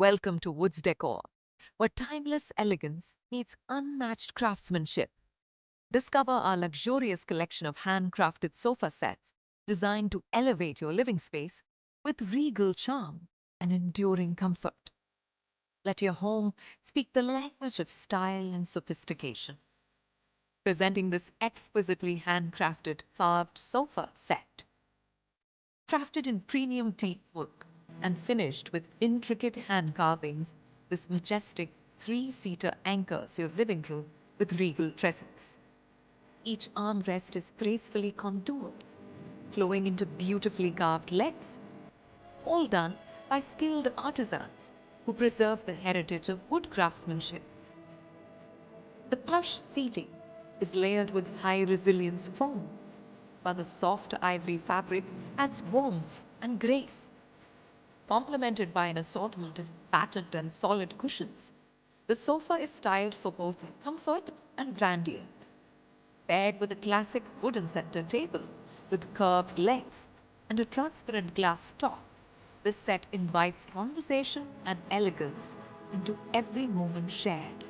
Welcome to Woods Decor, where timeless elegance meets unmatched craftsmanship. Discover our luxurious collection of handcrafted sofa sets designed to elevate your living space with regal charm and enduring comfort. Let your home speak the language of style and sophistication. Presenting this exquisitely handcrafted carved sofa set, crafted in premium teak wood and finished with intricate hand carvings, this majestic three-seater anchors your living room with regal presence. Each armrest is gracefully contoured, flowing into beautifully carved legs, all done by skilled artisans who preserve the heritage of wood craftsmanship. The plush seating is layered with high resilience foam, while the soft ivory fabric adds warmth and grace. Complemented by an assortment of patterned and solid cushions, the sofa is styled for both comfort and grandeur. Paired with a classic wooden center table with curved legs and a transparent glass top, this set invites conversation and elegance into every moment shared.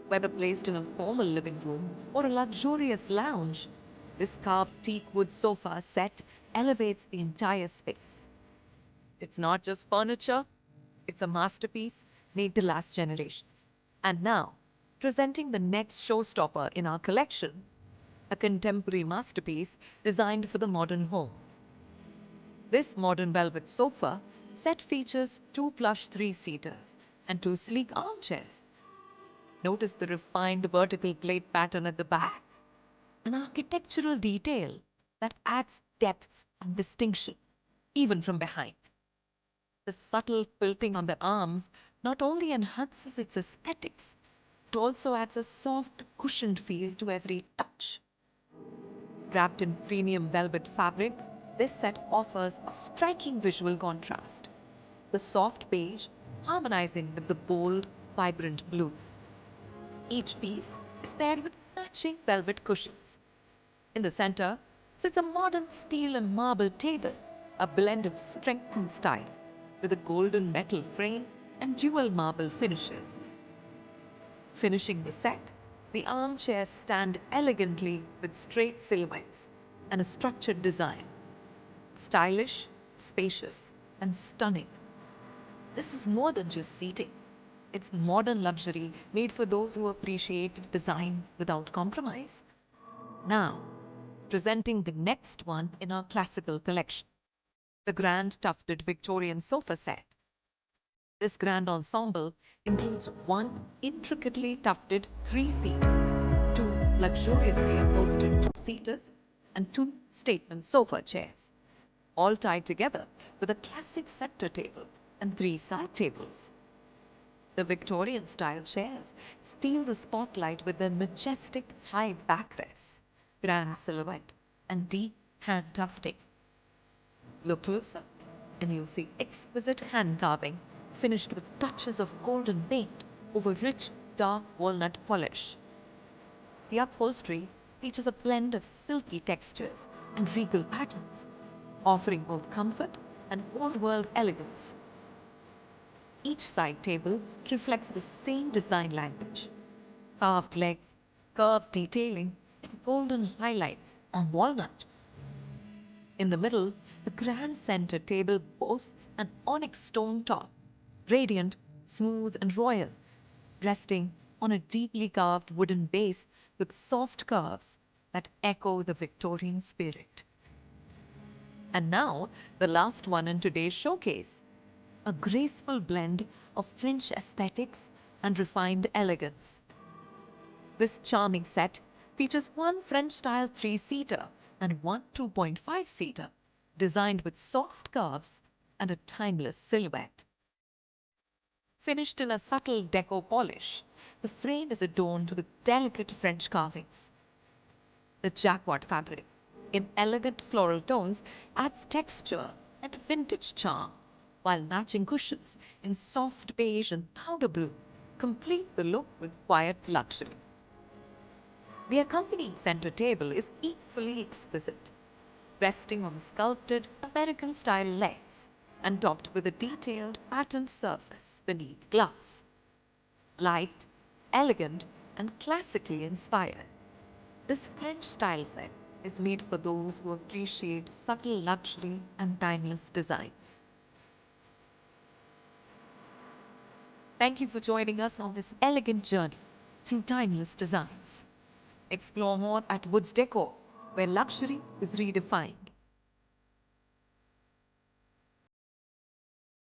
Whether placed in a formal living room or a luxurious lounge, this carved teak wood sofa set elevates the entire space. It's not just furniture, it's a masterpiece made to last generations. And now, presenting the next showstopper in our collection, a contemporary masterpiece designed for the modern home. This modern velvet sofa set features two plush three-seaters and two sleek armchairs. Notice the refined vertical plate pattern at the back, an architectural detail that adds depth and distinction, even from behind. The subtle quilting on the arms not only enhances its aesthetics, it also adds a soft, cushioned feel to every touch. Wrapped in premium velvet fabric, this set offers a striking visual contrast. The soft beige harmonizing with the bold, vibrant blue. Each piece is paired with matching velvet cushions. In the center sits a modern steel and marble table, a blend of strength and style, with a golden metal frame and dual marble finishes. Finishing the set, the armchairs stand elegantly with straight silhouettes and a structured design. Stylish, spacious, and stunning. This is more than just seating. It's modern luxury made for those who appreciate design without compromise. Now, presenting the next one in our classical collection, the grand tufted Victorian sofa set. This grand ensemble includes one intricately tufted three-seater, two luxuriously upholstered two-seaters, and two statement sofa chairs, all tied together with a classic center table and three side tables. The Victorian style chairs steal the spotlight with their majestic high backrests, grand silhouette, and deep hand tufting. Look closer, and you'll see exquisite hand carving finished with touches of golden paint over rich, dark walnut polish. The upholstery features a blend of silky textures and regal patterns, offering both comfort and old-world elegance. Each side table reflects the same design language. Carved legs, curved detailing, and golden highlights on walnut. In the middle, the grand center table boasts an onyx stone top, radiant, smooth, and royal, resting on a deeply carved wooden base with soft curves that echo the Victorian spirit. And now, the last one in today's showcase, a graceful blend of French aesthetics and refined elegance. This charming set features one French-style three-seater and one 2.5-seater, designed with soft curves and a timeless silhouette. Finished in a subtle deco polish, the frame is adorned with delicate French carvings. The jacquard fabric, in elegant floral tones, adds texture and vintage charm, while matching cushions in soft beige and powder blue complete the look with quiet luxury. The accompanying center table is equally exquisite, resting on sculpted American-style legs. and topped with a detailed patterned surface beneath glass. Light, elegant, and classically inspired. This French style set is made for those who appreciate subtle luxury and timeless design. Thank you for joining us on this elegant journey through timeless designs. Explore more at Woods Decor, where luxury is redefined.